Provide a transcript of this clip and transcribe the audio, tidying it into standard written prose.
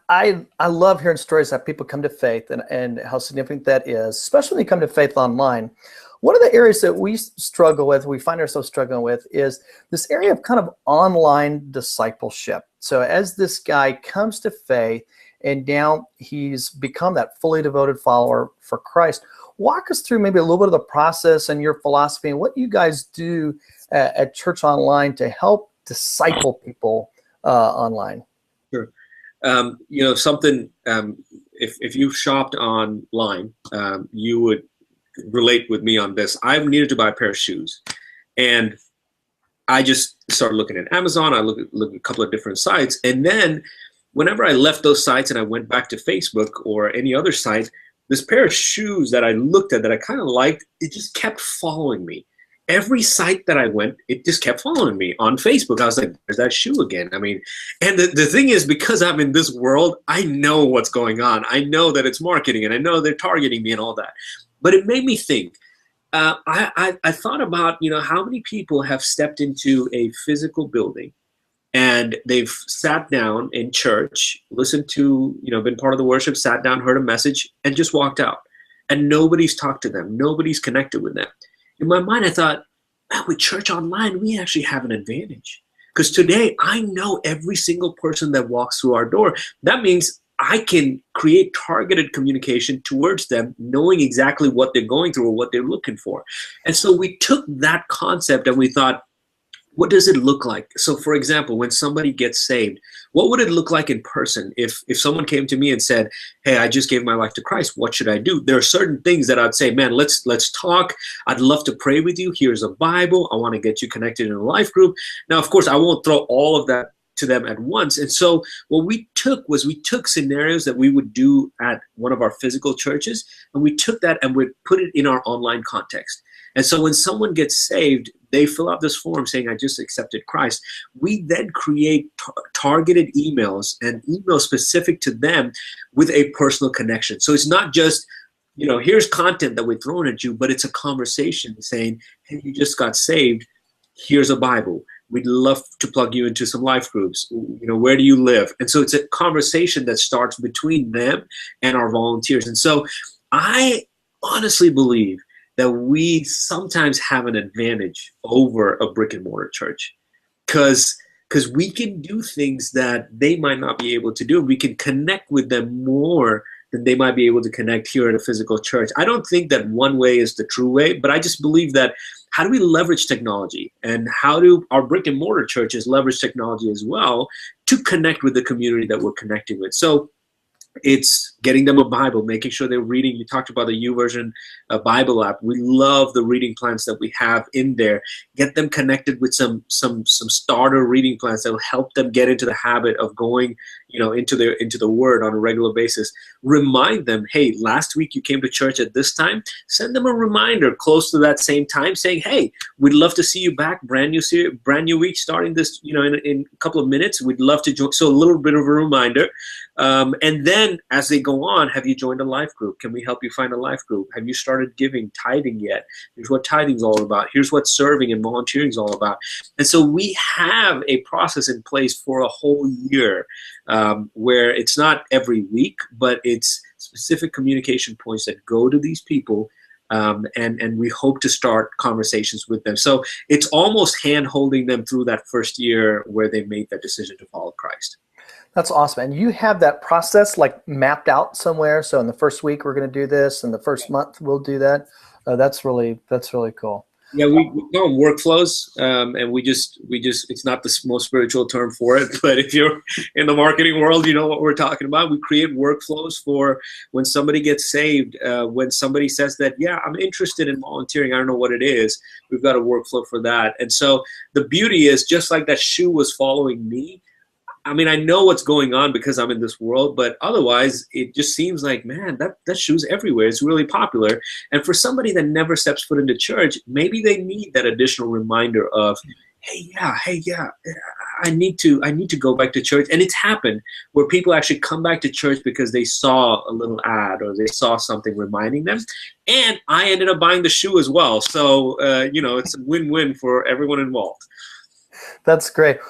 I love hearing stories that people come to faith and how significant that is, especially when you come to faith online. One of the areas that we find ourselves struggling with, is this area of kind of online discipleship. So as this guy comes to faith and now he's become that fully devoted follower for Christ, walk us through maybe a little bit of the process and your philosophy and what you guys do at Church Online to help disciple people online. Sure. Something, if you've shopped online, you would relate with me on this. I needed to buy a pair of shoes, and I just started looking at Amazon. I looked at a couple of different sites, and then whenever I left those sites and I went back to Facebook or any other site, this pair of shoes that I looked at that I kind of liked, it just kept following me. Every site that I went, it just kept following me. On Facebook, I was like, there's that shoe again. I mean, and the thing is, because I'm in this world, I know what's going on. I know that it's marketing, and I know they're targeting me and all that. But it made me think. I thought about, how many people have stepped into a physical building and they've sat down in church, listened to, been part of the worship, sat down, heard a message, and just walked out. And nobody's talked to them. Nobody's connected with them. In my mind, I thought, man, with Church Online, we actually have an advantage. Because today, I know every single person that walks through our door. That means I can create targeted communication towards them, knowing exactly what they're going through or what they're looking for. And so we took that concept and we thought, what does it look like? So for example, when somebody gets saved, what would it look like in person? If someone came to me and said, hey, I just gave my life to Christ, what should I do? There are certain things that I'd say, man, let's talk. I'd love to pray with you. Here's a Bible. I want to get you connected in a life group. Now, of course, I won't throw all of that to them at once. And so what we took scenarios that we would do at one of our physical churches, and we took that and we put it in our online context. And so when someone gets saved, they fill out this form saying, I just accepted Christ. We then create targeted emails and emails specific to them with a personal connection. So it's not just, here's content that we're throwing at you, but it's a conversation saying, hey, you just got saved. Here's a Bible. We'd love to plug you into some life groups. Where do you live? And so it's a conversation that starts between them and our volunteers. And so I honestly believe that we sometimes have an advantage over a brick and mortar church because we can do things that they might not be able to do. We can connect with them more than they might be able to connect here at a physical church. I don't think that one way is the true way, but I just believe that how do we leverage technology, and how do our brick and mortar churches leverage technology as well to connect with the community that we're connecting with? So it's getting them a Bible, making sure they're reading. You talked about the YouVersion Bible app. We love the reading plans that we have in there. Get them connected with some starter reading plans that will help them get into the habit of going, into the Word on a regular basis. Remind them, hey, last week you came to church at this time. Send them a reminder close to that same time, saying, hey, we'd love to see you back. Brand new week starting this, in a couple of minutes. We'd love to join. So a little bit of a reminder. And then as they go on, have you joined a life group? Can we help you find a life group? Have you started tithing yet? Here's what tithing is all about. Here's what serving and volunteering is all about. And so we have a process in place for a whole year where it's not every week, but it's specific communication points that go to these people. And we hope to start conversations with them. So it's almost hand-holding them through that first year where they made that decision to follow Christ. That's awesome. And you have that process mapped out somewhere. So in the first week, we're going to do this. In the first month, we'll do that. That's really cool. Yeah, we call them workflows, and we just it's not the most spiritual term for it, but if you're in the marketing world, you know what we're talking about. We create workflows for when somebody gets saved, when somebody says that, yeah, I'm interested in volunteering, I don't know what it is, we've got a workflow for that. And so the beauty is, just like that shoe was following me, I mean, I know what's going on because I'm in this world, but otherwise it just seems like, man, that shoe's everywhere. It's really popular. And for somebody that never steps foot into church, maybe they need that additional reminder of, hey, yeah, I need to go back to church. And it's happened where people actually come back to church because they saw a little ad or they saw something reminding them. And I ended up buying the shoe as well. So, it's a win-win for everyone involved. That's great.